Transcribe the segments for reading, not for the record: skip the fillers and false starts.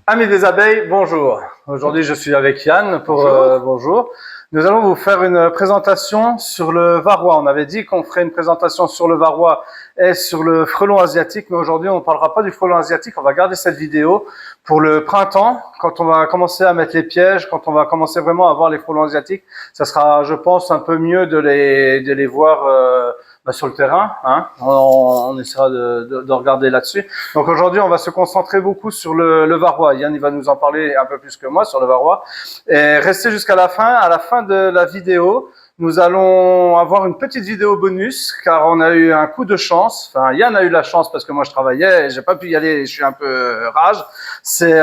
Amis des abeilles, bonjour. Aujourd'hui, je suis avec Yann pour bonjour. Nous allons vous faire une présentation sur le varroa. On avait dit qu'on ferait une présentation sur le varroa et sur le frelon asiatique, mais aujourd'hui, on ne parlera pas du frelon asiatique. On va garder cette vidéo pour le printemps, quand on va commencer à mettre les pièges, quand on va commencer vraiment à voir les frelons asiatiques. Ça sera, je pense, un peu mieux de les voir sur le terrain. Hein. On essaiera de regarder là-dessus. Donc aujourd'hui, on va se concentrer beaucoup sur le varroa. Yann, il va nous en parler un peu plus que moi sur le varroa. Et restez jusqu'à la fin. À la fin de la vidéo, nous allons avoir une petite vidéo bonus, car on a eu un coup de chance. Enfin, Yann a eu la chance parce que moi je travaillais et j'ai pas pu y aller. Je suis un peu rage. C'est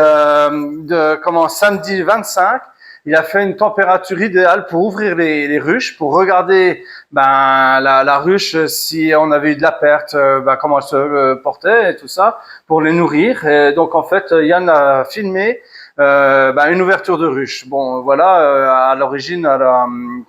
samedi 25. Il a fait une température idéale pour ouvrir les ruches, pour regarder la ruche, si on avait eu de la perte, comment elle se portait et tout ça, pour les nourrir. Et donc en fait, Yann a filmé une ouverture de ruche. Bon, voilà, à l'origine,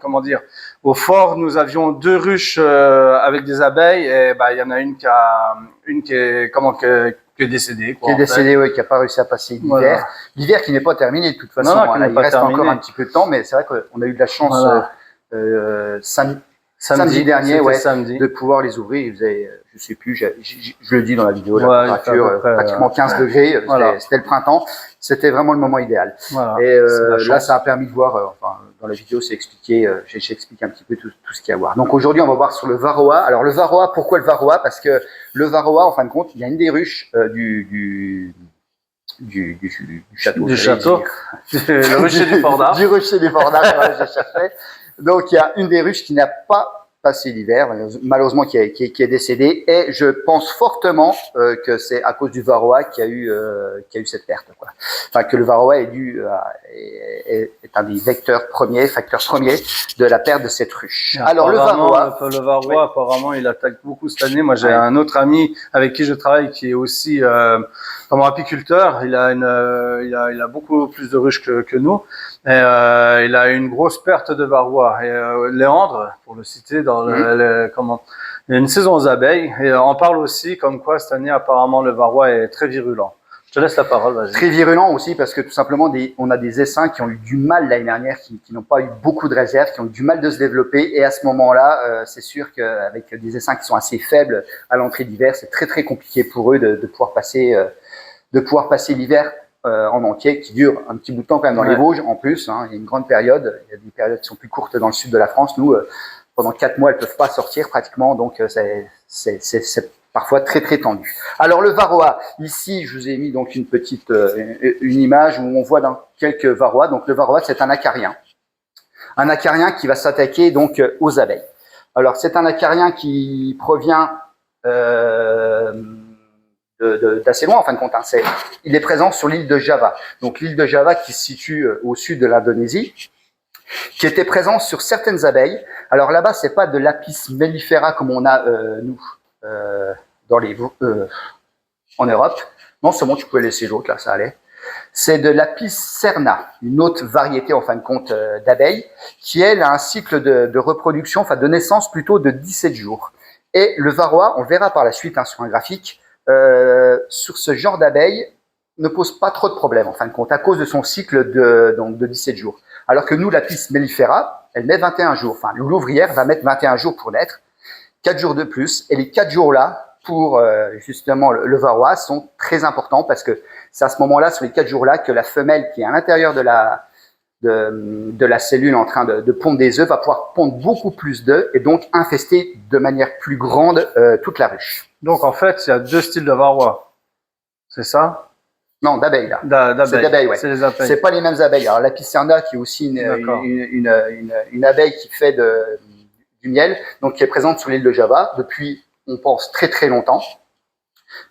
comment dire, au fort, nous avions 2 ruches avec des abeilles, et il y en a une qui est décédée, quoi. Qui est décédée, oui, qui n'a pas réussi à passer l'hiver. Voilà. L'hiver qui n'est pas terminé de toute façon. Non, il reste terminé. Encore un petit peu de temps, mais c'est vrai qu'on a eu de la chance samedi dernier, de pouvoir les ouvrir. Il faisait, je sais plus, je le dis dans la vidéo, la température pratiquement 15 degrés. C'était le printemps. C'était vraiment le moment idéal. Voilà. Et là, ça a permis de voir, dans la vidéo, c'est expliqué, j'explique un petit peu tout ce qu'il y a à voir. Donc aujourd'hui, on va voir sur le varroa. Alors le varroa, pourquoi le varroa? Parce que le varroa, en fin de compte, il y a une des ruches du château. Du château. Le rucher du Fort d'Arche. Du rucher du Fort d'Arche, je cherchais. Donc il y a une des ruches qui n'a pas passé l'hiver, malheureusement qui est décédée, et je pense fortement que c'est à cause du varroa qu'il y a eu cette perte, quoi. Enfin, que le varroa est un des facteurs premiers de la perte de cette ruche. Alors le varroa, apparemment, il attaque beaucoup cette année. Moi, j'ai un autre ami avec qui je travaille qui est aussi comme apiculteur. Il a beaucoup plus de ruches que nous. Et il a une grosse perte de varroa. Et Léandre, pour le citer, il y a une saison aux abeilles. Et on parle aussi comme quoi cette année, apparemment, le varroa est très virulent. Je te laisse la parole, vas-y. Très virulent aussi parce que tout simplement, on a des essaims qui ont eu du mal l'année dernière, qui n'ont pas eu beaucoup de réserves, qui ont eu du mal de se développer. Et à ce moment-là, c'est sûr qu'avec des essaims qui sont assez faibles à l'entrée d'hiver, c'est très très compliqué pour eux de pouvoir passer l'hiver en entier, qui dure un petit bout de temps quand même dans les Vosges en plus. Hein, il y a une grande période. Il y a des périodes qui sont plus courtes dans le sud de la France. Nous, pendant 4 mois, elles peuvent pas sortir pratiquement, donc c'est parfois très très tendu. Alors le varroa, ici je vous ai mis donc une image où on voit dans quelques varroas. Donc le varroa, c'est un acarien qui va s'attaquer donc aux abeilles. Alors c'est un acarien qui provient d'assez loin en fin de compte. Hein. Il est présent sur l'île de Java. Donc l'île de Java qui se situe au sud de l'Indonésie, qui était présent sur certaines abeilles. Alors là-bas, c'est pas de l'Apis mellifera comme on a nous en Europe. Non, c'est bon, tu peux laisser l'autre là, ça allait. C'est de l'Apis cerna, une autre variété en fin de compte d'abeilles, qui elle a un cycle de reproduction, enfin de naissance plutôt de 17 jours. Et le varroa, on le verra par la suite sur un graphique, sur ce genre d'abeilles ne pose pas trop de problèmes en fin de compte à cause de son cycle de 17 jours. Alors que nous, l'Apis mellifera, elle met 21 jours. Enfin, l'ouvrière va mettre 21 jours pour naître, 4 jours de plus. Et les 4 jours-là, pour justement le varroa, sont très importants parce que c'est à ce moment-là, sur les 4 jours-là, que la femelle qui est à l'intérieur de la cellule en train de pondre des œufs va pouvoir pondre beaucoup plus d'œufs et donc infester de manière plus grande toute la ruche. Donc en fait, il y a 2 styles de varroa, c'est ça? Non, d'abeilles là. C'est d'abeilles, ouais. C'est les abeilles. C'est pas les mêmes abeilles. Alors l'Apis cerna qui est aussi une abeille qui fait du miel, donc qui est présente sur l'île de Java depuis, on pense, très très longtemps,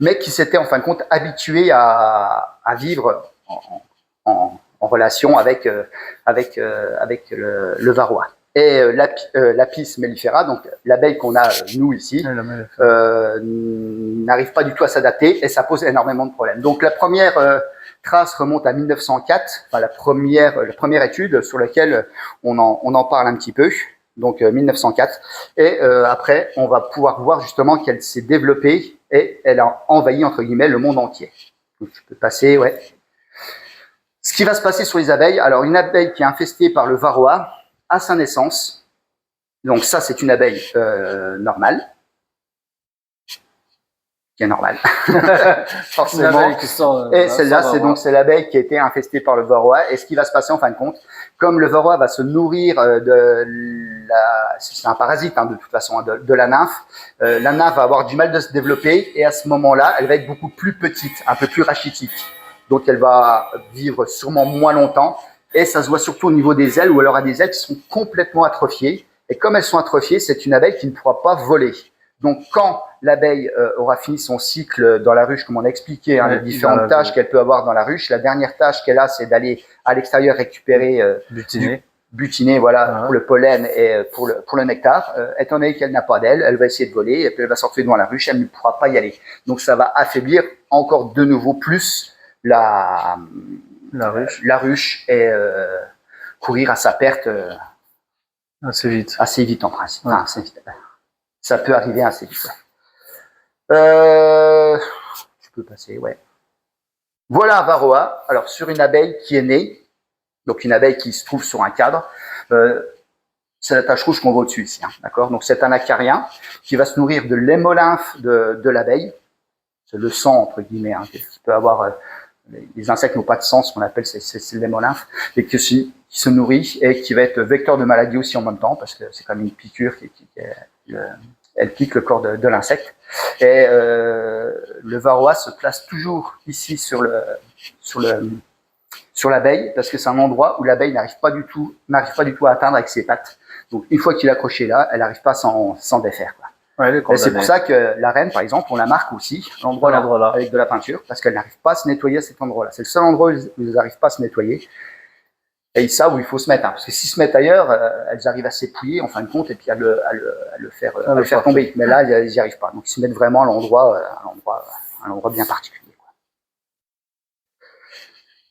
mais qui s'était en fin de compte habituée à vivre en relation avec le varroa. Et l'Apis mellifera, donc l'abeille qu'on a nous ici, n'arrive pas du tout à s'adapter et ça pose énormément de problèmes. Donc la première trace remonte à 1904, enfin la première étude sur laquelle on en parle un petit peu, donc 1904. Et après, on va pouvoir voir justement qu'elle s'est développée et elle a envahi entre guillemets le monde entier. Donc tu peux passer, ouais. qui va se passer sur les abeilles, alors une abeille qui est infestée par le varroa à sa naissance, donc ça c'est une abeille normale, qui est normale, forcément. Et celle-là, c'est l'abeille qui a été infestée par le varroa. Et ce qui va se passer en fin de compte, comme le varroa va se nourrir c'est un parasite de toute façon, de la nymphe va avoir du mal de se développer et à ce moment-là, elle va être beaucoup plus petite, un peu plus rachitique. Donc elle va vivre sûrement moins longtemps et ça se voit surtout au niveau des ailes où elle aura des ailes qui sont complètement atrophiées. Et comme elles sont atrophiées, c'est une abeille qui ne pourra pas voler. Donc, quand l'abeille aura fini son cycle dans la ruche, comme on a expliqué, les différentes tâches qu'elle peut avoir dans la ruche, la dernière tâche qu'elle a, c'est d'aller à l'extérieur récupérer butiner, voilà, pour le pollen et pour le nectar. Étant donné qu'elle n'a pas d'aile, elle va essayer de voler, et puis elle va sortir dans la ruche, elle ne pourra pas y aller. Donc, ça va affaiblir encore de nouveau plus la ruche et courir à sa perte assez vite. Assez vite en principe. Enfin, assez vite. Ça peut arriver assez vite. Tu peux passer, ouais. Voilà un varroa. Alors, sur une abeille qui est née, donc une abeille qui se trouve sur un cadre, c'est la tache rouge qu'on voit au-dessus ici. D'accord. Donc, c'est un acarien qui va se nourrir de l'hémolymphe de l'abeille. C'est le sang, entre guillemets, qui peut avoir. Les insectes n'ont pas de sang, ce qu'on appelle, c'est l'hémolymphe, et qui se nourrit et qui va être vecteur de maladie aussi en même temps, parce que c'est comme une piqûre elle pique le corps de l'insecte. Et le varroa se place toujours ici sur l'abeille, parce que c'est un endroit où l'abeille n'arrive pas du tout à atteindre avec ses pattes. Donc une fois qu'il est accroché là, elle n'arrive pas à s'en défaire, quoi. Ouais, et c'est pour ça que la reine, par exemple, on la marque aussi, l'endroit là, avec de la peinture, parce qu'elle n'arrive pas à se nettoyer à cet endroit-là. C'est le seul endroit où ils n'arrivent pas à se nettoyer. Et ils savent où il faut se mettre, parce que s'ils se mettent ailleurs, elles arrivent à s'épouiller en fin de compte et puis à le faire tomber. Mais là, ils n'y arrivent pas. Donc ils se mettent vraiment à l'endroit bien particulier,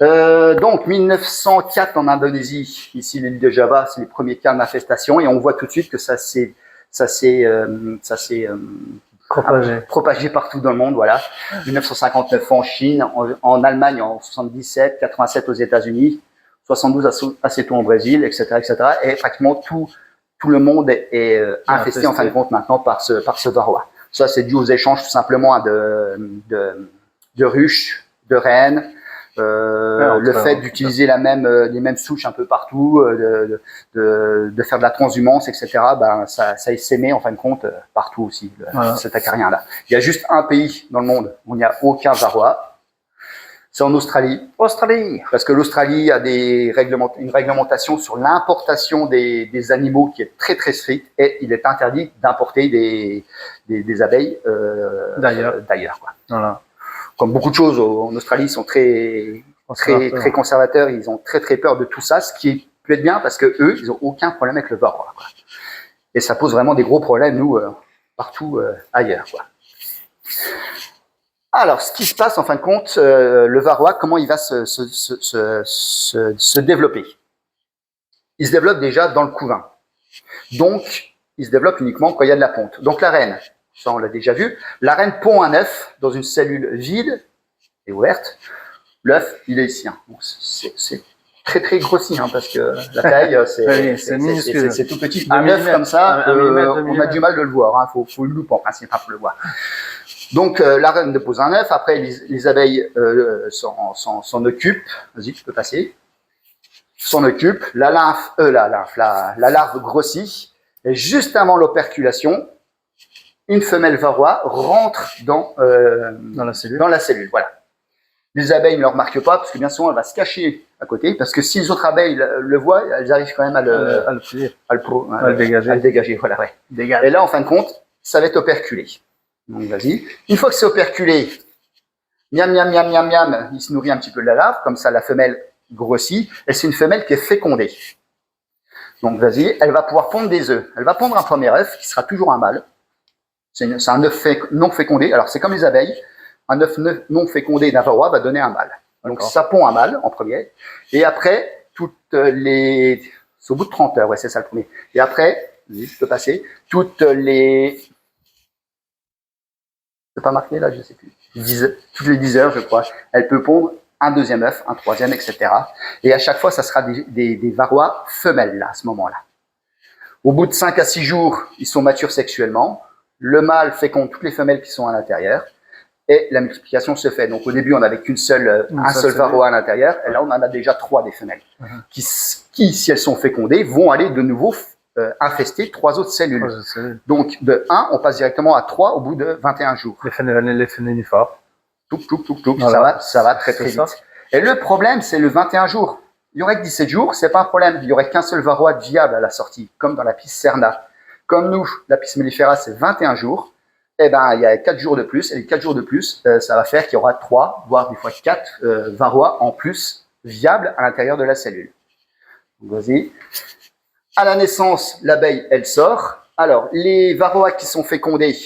quoi. Donc 1904 en Indonésie, ici l'île de Java, c'est les premiers cas d'infestation et on voit tout de suite que ça s'est propagé partout dans le monde, voilà. 1959 en Chine, en Allemagne en 77, 87 aux États-Unis, 72 assez tôt au Brésil, etc., etc. Et pratiquement tout le monde est infesté en fin de compte maintenant par ce varroa. Ça, c'est dû aux échanges tout simplement de ruches, de rennes, le fait d'utiliser les mêmes souches un peu partout, de faire de la transhumance, etc. Ben ça est sémé en fin de compte partout aussi cet acarien là. Il y a juste un pays dans le monde où il n'y a aucun varroa. C'est en Australie. Parce que l'Australie a une réglementation sur l'importation des animaux qui est très très stricte et il est interdit d'importer des abeilles d'ailleurs, quoi. Voilà. Comme beaucoup de choses en Australie, ils sont très conservateurs, ils ont très très peur de tout ça, ce qui peut être bien parce que eux, ils ont aucun problème avec le varroa, quoi. Et ça pose vraiment des gros problèmes nous partout ailleurs, quoi. Alors, ce qui se passe en fin de compte, le varroa, comment il va se développer? Il se développe déjà dans le couvain. Donc, il se développe uniquement quand il y a de la ponte. Donc, la reine, ça on l'a déjà vu, la reine pond un œuf dans une cellule vide et ouverte. L'œuf, il est ici. Donc, c'est très très grossi parce que la taille, c'est tout petit. Un œuf comme ça, on a du mal de le voir. Faut une loupe en principe pour le voir. Donc, la reine dépose un œuf. Après, les abeilles s'en occupent. Vas-y, tu peux passer. S'en occupent. La larve grossit. Et juste avant l'operculation, une femelle varroa rentre dans la cellule. Voilà. Les abeilles ne le remarquent pas parce que bien souvent, elle va se cacher à côté. Parce que si les autres abeilles le voient, elles arrivent quand même à le dégager. Voilà, ouais. Et là, en fin de compte, ça va être operculé. Donc, vas-y. Une fois que c'est operculé, miam, miam, miam, miam, miam, il se nourrit un petit peu de la larve. Comme ça, la femelle grossit. Et c'est une femelle qui est fécondée. Donc, vas-y. Elle va pouvoir pondre des œufs. Elle va pondre un premier œuf qui sera toujours un mâle. C'est un œuf non fécondé. Alors, c'est comme les abeilles. Un œuf non fécondé d'un varroa va donner un mâle. Donc, ça pond un mâle en premier. Et après, c'est au bout de 30 heures. Ouais, c'est ça le premier. Et après, je peux passer, c'est pas marqué là, je sais plus. Toutes les 10 heures, je crois, elle peut pondre un deuxième œuf, un troisième, etc. Et à chaque fois, ça sera des varroas femelles là, à ce moment-là. Au bout de 5 à 6 jours, ils sont matures sexuellement. Le mâle féconde toutes les femelles qui sont à l'intérieur et la multiplication se fait. Donc au début, on n'avait un seul varroa à l'intérieur et là, on en a déjà 3 des femelles qui, si elles sont fécondées, vont aller de nouveau infester 3 autres cellules. Donc de 1, on passe directement à 3 au bout de 21 jours. Les nénuphars. Voilà. Ça va très très vite. Et le problème, c'est le 21 jours. Il y aurait que 17 jours, c'est pas un problème. Il y aurait qu'un seul varroa viable à la sortie, comme dans la Pis cerna. Comme nous, la Pis mellifera, c'est 21 jours. Eh ben, il y a 4 jours de plus. Et les 4 jours de plus, ça va faire qu'il y aura 3, voire des fois 4 varroas en plus viables à l'intérieur de la cellule. Vas-y. À la naissance, l'abeille, elle sort. Alors, les varroas qui sont fécondés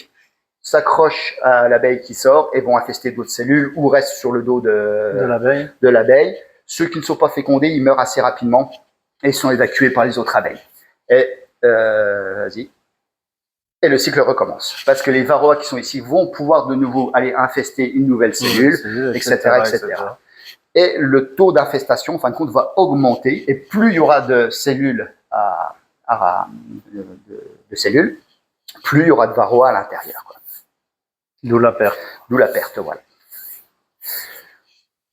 s'accrochent à l'abeille qui sort et vont infester d'autres cellules ou restent sur le dos de l'abeille. Ceux qui ne sont pas fécondés, ils meurent assez rapidement et sont évacués par les autres abeilles. Et, vas-y. Et le cycle recommence. Parce que les varroas qui sont ici vont pouvoir de nouveau aller infester une nouvelle cellule, etc. Et le taux d'infestation, en fin de compte, va augmenter. Et plus il y aura de cellules, de cellules, plus il y aura de varroas à l'intérieur. D'où la perte. D'où la perte, voilà.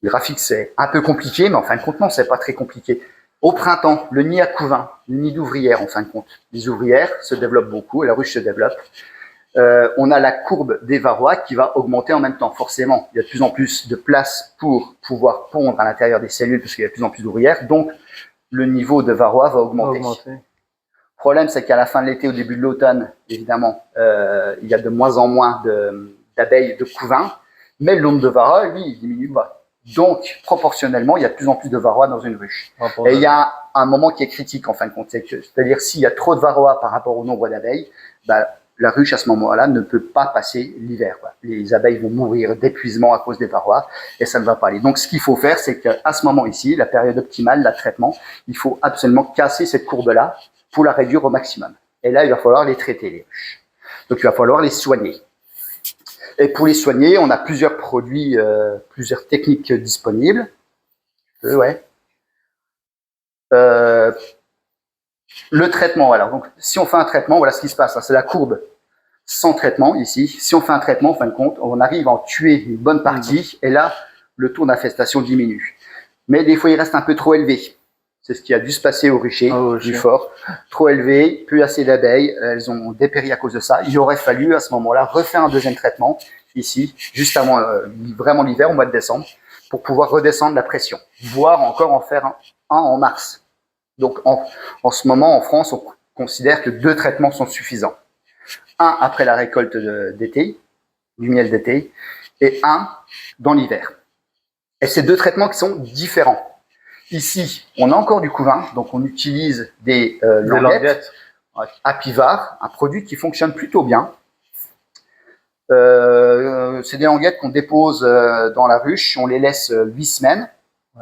Le graphique, c'est un peu compliqué, mais en fin de compte, non, c'est pas très compliqué. Au printemps, le nid à couvain, le nid d'ouvrières, en fin de compte. Les ouvrières se développent beaucoup et la ruche se développe. On a la courbe des varroas qui va augmenter en même temps, forcément. Il y a de plus en plus de place pour pouvoir pondre à l'intérieur des cellules parce qu'il y a de plus en plus d'ouvrières. Donc, le niveau de varroa va augmenter. Le problème, c'est qu'à la fin de l'été, au début de l'automne, évidemment, il y a de moins en moins d'abeilles de couvain, mais le nombre de varroas, lui, il diminue pas. Donc, proportionnellement, il y a de plus en plus de varroas dans une ruche. Et il y a un moment qui est critique, en fin de compte. C'est-à-dire, s'il y a trop de varroas par rapport au nombre d'abeilles, bah, la ruche, à ce moment-là, ne peut pas passer l'hiver. Les abeilles vont mourir d'épuisement à cause des varroas et ça ne va pas aller. Donc, ce qu'il faut faire, c'est qu'à ce moment ici, la période optimale, le traitement, il faut absolument casser cette courbe-là pour la réduire au maximum. Et là, il va falloir les traiter, les ruches. Donc, il va falloir les soigner. Et pour les soigner, on a plusieurs produits, plusieurs techniques disponibles. Le traitement, alors, donc, si on fait un traitement, voilà ce qui se passe. C'est la courbe sans traitement, ici. Si on fait un traitement, en fin de compte, on arrive à en tuer une bonne partie, et là, le taux d'infestation diminue. Mais des fois, il reste un peu trop élevé. C'est ce qui a dû se passer au rucher, du fort. Trop élevé, plus assez d'abeilles, elles ont dépéri à cause de ça. Il aurait fallu, à ce moment-là, refaire un deuxième traitement, ici, juste avant vraiment l'hiver, au mois de décembre, pour pouvoir redescendre la pression, voire encore en faire un en mars. Donc, en ce moment, en France, on considère que 2 traitements sont suffisants. Un après la récolte d'été, du miel d'été, et un dans l'hiver. Et ces 2 traitements qui sont différents. Ici, on a encore du couvain, donc on utilise des languettes. Apivar, un produit qui fonctionne plutôt bien. C'est des languettes qu'on dépose dans la ruche, on les laisse 8 semaines,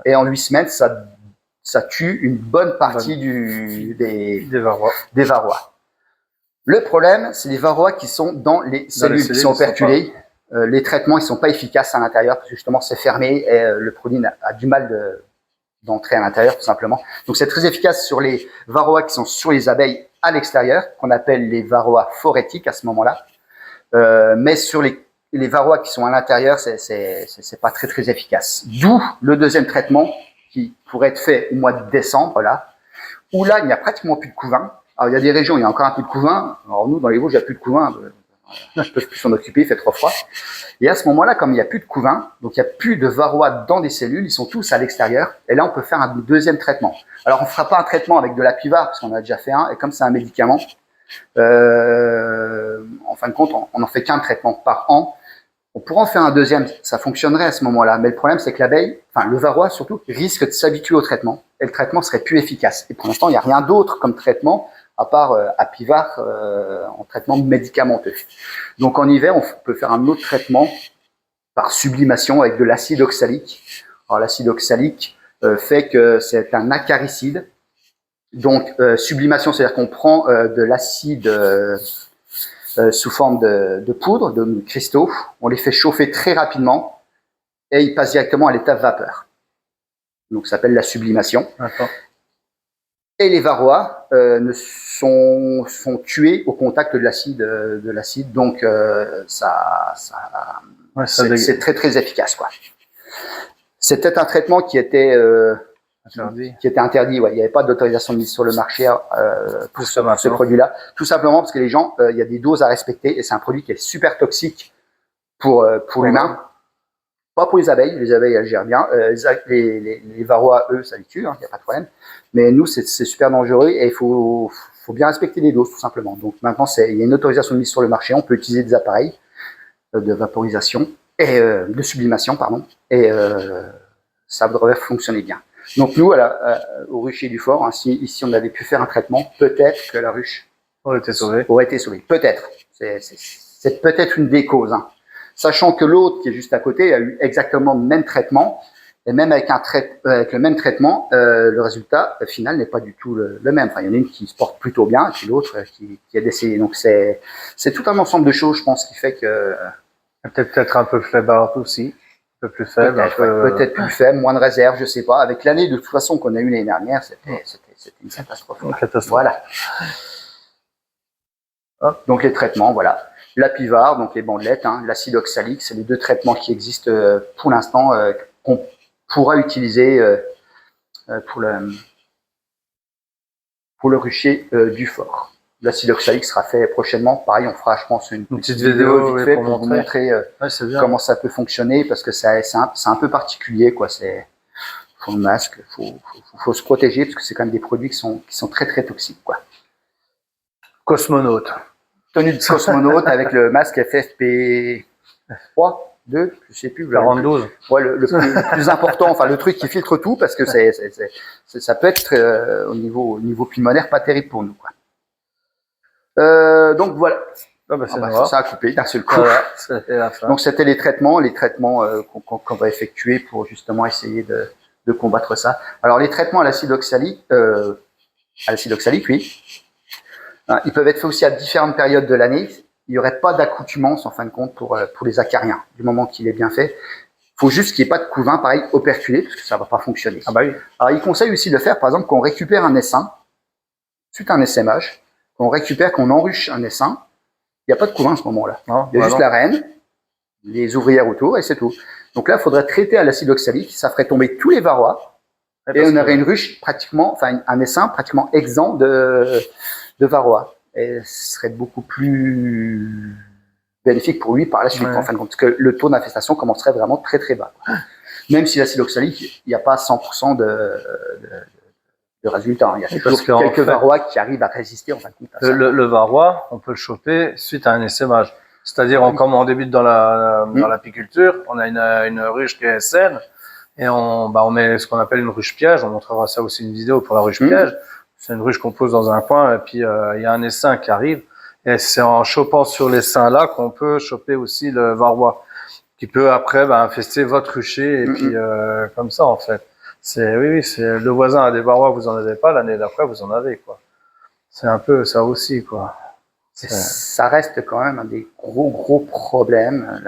et en 8 semaines, ça tue une bonne partie des varroas. Le problème, c'est les varroas qui sont dans les cellules qui sont operculées. Les traitements, ils sont pas efficaces à l'intérieur, parce que justement, c'est fermé, et le produit a du mal d'entrer à l'intérieur, tout simplement. Donc, c'est très efficace sur les varroas qui sont sur les abeilles à l'extérieur, qu'on appelle les varroas phorétiques à ce moment-là. Mais sur les varroas qui sont à l'intérieur, c'est pas très très efficace. D'où le deuxième traitement qui pourrait être fait au mois de décembre, là, où là, il n'y a pratiquement plus de couvain. Alors, il y a des régions où il y a encore un peu de couvain. Alors, nous, dans les Vosges, il n'y a plus de couvain. Je ne peux plus s'en occuper, il fait trop froid. Et à ce moment-là, comme il n'y a plus de couvain, donc il n'y a plus de varroas dans des cellules, ils sont tous à l'extérieur. Et là, on peut faire un deuxième traitement. Alors, on ne fera pas un traitement avec de l'apivar, parce qu'on a déjà fait un. Et comme c'est un médicament, en fin de compte, on n'en fait qu'un traitement par an. On pourra en faire un deuxième, ça fonctionnerait à ce moment-là. Mais le problème, c'est que l'abeille, enfin le varroa surtout, risque de s'habituer au traitement. Et le traitement serait plus efficace. Et pour l'instant, il n'y a rien d'autre comme traitement, à part Apivar en traitement médicamenteux. Donc en hiver, on peut faire un autre traitement par sublimation avec de l'acide oxalique. Alors l'acide oxalique fait que c'est un acaricide. Donc sublimation, c'est-à-dire qu'on prend de l'acide sous forme de poudre, de cristaux, on les fait chauffer très rapidement et il passe directement à l'étape vapeur. Donc, ça s'appelle la sublimation. Et les varroas sont tués au contact de l'acide, donc c'est très très efficace, quoi. C'était un traitement qui était interdit. Ouais. Il n'y avait pas d'autorisation de mise sur le marché pour ce produit-là, tout simplement parce que les gens, il y a des doses à respecter et c'est un produit qui est super toxique pour l'humain. Pas pour les abeilles elles gèrent bien. Les varroas, eux, ça les tue, il n'y a pas de problème. Mais nous, c'est super dangereux et il faut bien respecter les doses, tout simplement. Donc maintenant, il y a une autorisation de mise sur le marché. On peut utiliser des appareils de vaporisation et de sublimation, pardon. Et ça devrait fonctionner bien. Donc nous, au rucher du fort, ici on avait pu faire un traitement, peut-être que la ruche aurait été sauvée. Peut-être. C'est peut-être une des causes. Hein. Sachant que l'autre qui est juste à côté a eu exactement le même traitement, et même avec le même traitement, le résultat final n'est pas du tout le même. Enfin, il y en a une qui se porte plutôt bien, et puis l'autre qui est décédée. Donc c'est tout un ensemble de choses, je pense, qui fait que... Peut-être un peu faible aussi, un peu plus faible. Peut-être plus faible, moins de réserve, je sais pas. Avec l'année, de toute façon, qu'on a eu l'année dernière, c'était une catastrophe. Voilà. Donc les traitements, voilà. La Pivard, donc les bandelettes, l'acide oxalique, c'est les deux traitements qui existent pour l'instant, qu'on pourra utiliser pour le rucher du fort. L'acide oxalique sera fait prochainement. Pareil, on fera, je pense, une petite vidéo vite fait pour vous montrer comment ça peut fonctionner, parce que c'est un peu particulier, quoi. Faut le masque, faut se protéger, parce que c'est quand même des produits qui sont très très toxiques, quoi. Cosmonaute. Tenue de cosmonaute avec le masque FFP3, 2, je sais plus. 42. Ouais, le plus important, enfin le truc qui filtre tout, parce que ça peut être au niveau pulmonaire pas terrible pour nous, quoi. Donc voilà. Ça a coupé d'un seul coup. Voilà, donc c'était les traitements qu'on va effectuer pour justement essayer de combattre ça. Alors les traitements à l'acide oxalique, oui. Ils peuvent être faits aussi à différentes périodes de l'année. Il n'y aurait pas d'accoutumance en fin de compte pour les acariens, du moment qu'il est bien fait. Il faut juste qu'il n'y ait pas de couvain, pareil, operculé, parce que ça ne va pas fonctionner. Ah bah oui. Alors il conseille aussi de le faire, par exemple, quand on récupère un essaim, suite à un essaimage, qu'on enruche un essaim, il n'y a pas de couvain à ce moment-là. Il y a juste la reine, les ouvrières autour, et c'est tout. Donc là, il faudrait traiter à l'acide oxalique, ça ferait tomber tous les varrois, et on aurait une ruche un essaim pratiquement exempt de varroa, et ce serait beaucoup plus bénéfique pour lui par la suite, en fin de compte, parce que le taux d'infestation commencerait vraiment très très bas. Même si l'acide oxalique, il n'y a pas 100% de résultats. Il y a toujours quelques varrois qui arrivent à résister, en fin de compte. Le varroa, on peut le choper suite à un essaimage. C'est-à-dire, comme on débute dans l'apiculture, on a une ruche qui est saine, et on met ce qu'on appelle une ruche piège. On montrera ça aussi une vidéo pour la ruche piège. C'est une ruche qu'on pose dans un coin, et puis il y a un essaim qui arrive, et c'est en chopant sur l'essaim là qu'on peut choper aussi le varroa, qui peut après infester votre rucher, et puis comme ça en fait. Oui, c'est le voisin a des varrois, vous en avez pas, l'année d'après vous en avez, quoi. C'est un peu ça aussi, quoi. Ça reste quand même un des gros problèmes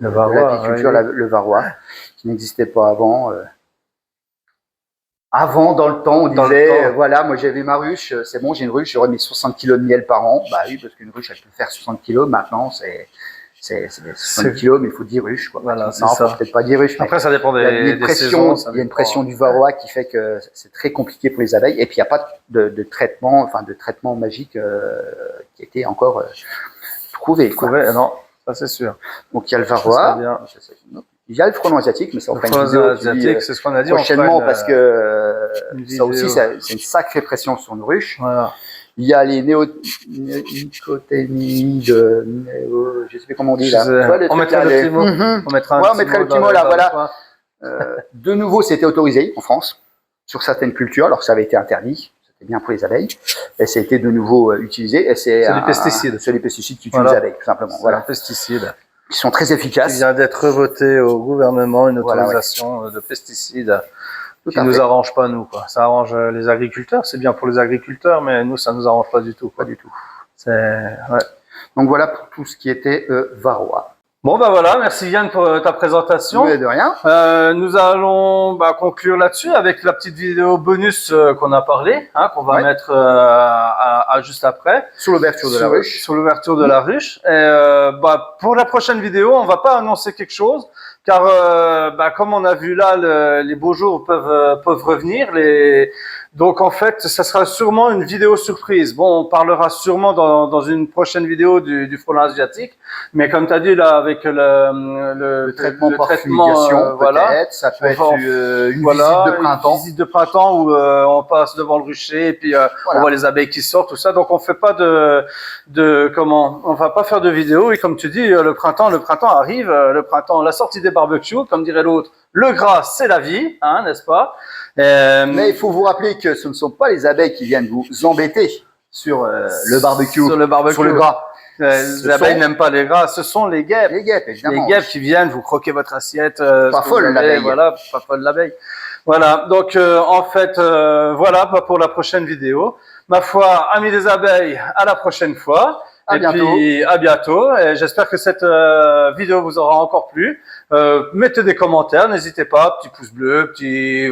de l'apiculture, le varroa, qui n'existait pas avant. Avant, dans le temps, on disait, voilà, moi j'avais ma ruche, c'est bon, j'ai une ruche, j'aurais mis 60 kilos de miel par an. Bah oui, parce qu'une ruche, elle peut faire 60 kilos. Maintenant, c'est 60 kilos, mais il faut 10 ruches, quoi. Voilà, non, faut peut-être pas 10 ruches. Après, ça dépend des saisons. Il y a une pression du varroa qui fait que c'est très compliqué pour les abeilles. Et puis, il n'y a pas de traitement magique qui a été encore trouvé, quoi. Non, ça c'est sûr. Donc, il y a le varroa. Il y a le frelon asiatique, mais ça, on fera une vidéo asiatique, c'est ce qu'on a dit prochainement, parce que ça aussi, c'est une sacrée pression sur une ruche. Voilà. Il y a les néonicotinides, je sais plus comment on dit là. On mettra le petit mot. On mettra le petit mot là, voilà. De nouveau, c'était autorisé en France sur certaines cultures, alors que ça avait été interdit. C'était bien pour les abeilles. Et ça a été de nouveau utilisé. Et c'est des pesticides. C'est des pesticides qui tuent les abeilles, tout simplement. Voilà. Un pesticide. Qui sont très efficaces. Il vient d'être voté au gouvernement, une autorisation de pesticides qui nous arrange pas, nous, quoi. Ça arrange les agriculteurs, c'est bien pour les agriculteurs, mais nous, ça nous arrange pas du tout, quoi. Pas du tout. Donc voilà pour tout ce qui était varroa. Bon, bah voilà, merci Yann pour ta présentation. Mais de rien. Nous allons conclure là-dessus avec la petite vidéo bonus qu'on a parlé, hein, qu'on va mettre juste après. Sur l'ouverture de la ruche. Sur l'ouverture de la ruche. Et, pour la prochaine vidéo, on va pas annoncer quelque chose, car comme on a vu là, les beaux jours peuvent revenir. Donc en fait, ça sera sûrement une vidéo surprise. Bon, on parlera sûrement dans une prochaine vidéo du frelon asiatique, mais comme tu as dit là, avec le traitement par fumigation, voilà, ça peut être une visite de printemps. Une visite de printemps où on passe devant le rucher et puis on voit les abeilles qui sortent, tout ça. Donc on fait pas on va pas faire de vidéo. Et comme tu dis, le printemps arrive, le printemps, la sortie des barbecues, comme dirait l'autre. Le gras, c'est la vie, hein, n'est-ce pas? Mais il faut vous rappeler que ce ne sont pas les abeilles qui viennent vous embêter sur le barbecue, sur le gras. Les abeilles n'aiment pas les gras, ce sont les guêpes. Les guêpes, évidemment. Les guêpes qui viennent vous croquer votre assiette. Pas folle l'abeille. Voilà, pas folle l'abeille. Voilà, donc en fait, voilà pour la prochaine vidéo. Ma foi, amis des abeilles, à la prochaine fois. Puis à bientôt. Et j'espère que cette vidéo vous aura encore plu. Mettez des commentaires, n'hésitez pas, petit pouce bleu,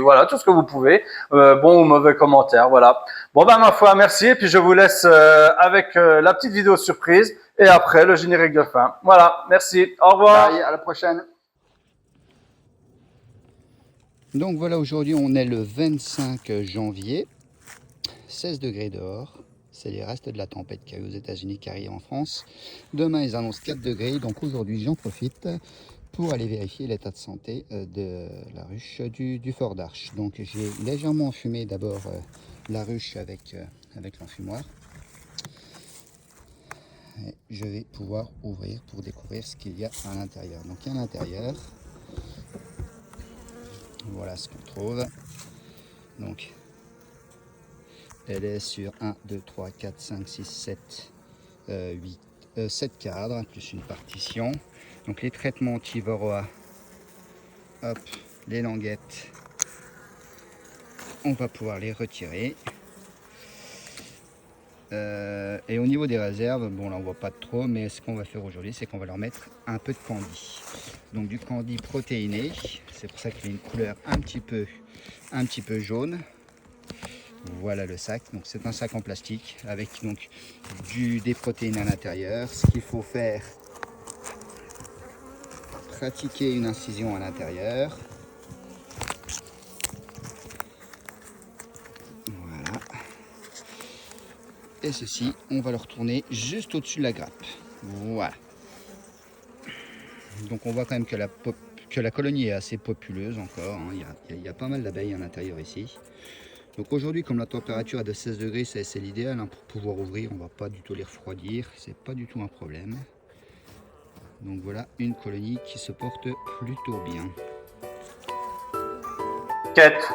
voilà, tout ce que vous pouvez, bon ou mauvais commentaires, voilà. Bon ma foi, merci. Et puis je vous laisse avec la petite vidéo surprise et après le générique de fin. Voilà, merci. Au revoir. Bye, à la prochaine. Donc voilà, aujourd'hui on est le 25 janvier, 16 degrés dehors. C'est les restes de la tempête qu'il y a eu aux États-Unis qui arrive en France. Demain, ils annoncent 4 degrés. Donc aujourd'hui, j'en profite pour aller vérifier l'état de santé de la ruche du fort d'Arche. Donc j'ai légèrement enfumé d'abord la ruche avec l'enfumoir. Et je vais pouvoir ouvrir pour découvrir ce qu'il y a à l'intérieur. Donc à l'intérieur, voilà ce qu'on trouve. Donc elle est sur 1, 2, 3, 4, 5, 6, 7, 7 cadres, plus une partition. Donc les traitements anti-varroa, hop, les languettes, on va pouvoir les retirer. Et au niveau des réserves, bon là on voit pas trop, mais ce qu'on va faire aujourd'hui, c'est qu'on va leur mettre un peu de candy. Donc du candy protéiné, c'est pour ça qu'il a une couleur un petit peu jaune. Voilà le sac, donc c'est un sac en plastique avec donc des protéines à l'intérieur. Ce qu'il faut faire, pratiquer une incision à l'intérieur. Voilà. Et ceci, on va le retourner juste au-dessus de la grappe. Voilà. Donc on voit quand même que la colonie est assez populeuse encore, hein. Il y a pas mal d'abeilles à l'intérieur ici. Donc aujourd'hui, comme la température est de 16 degrés, c'est l'idéal hein, pour pouvoir ouvrir. On ne va pas du tout les refroidir, c'est pas du tout un problème. Donc voilà une colonie qui se porte plutôt bien. Quête.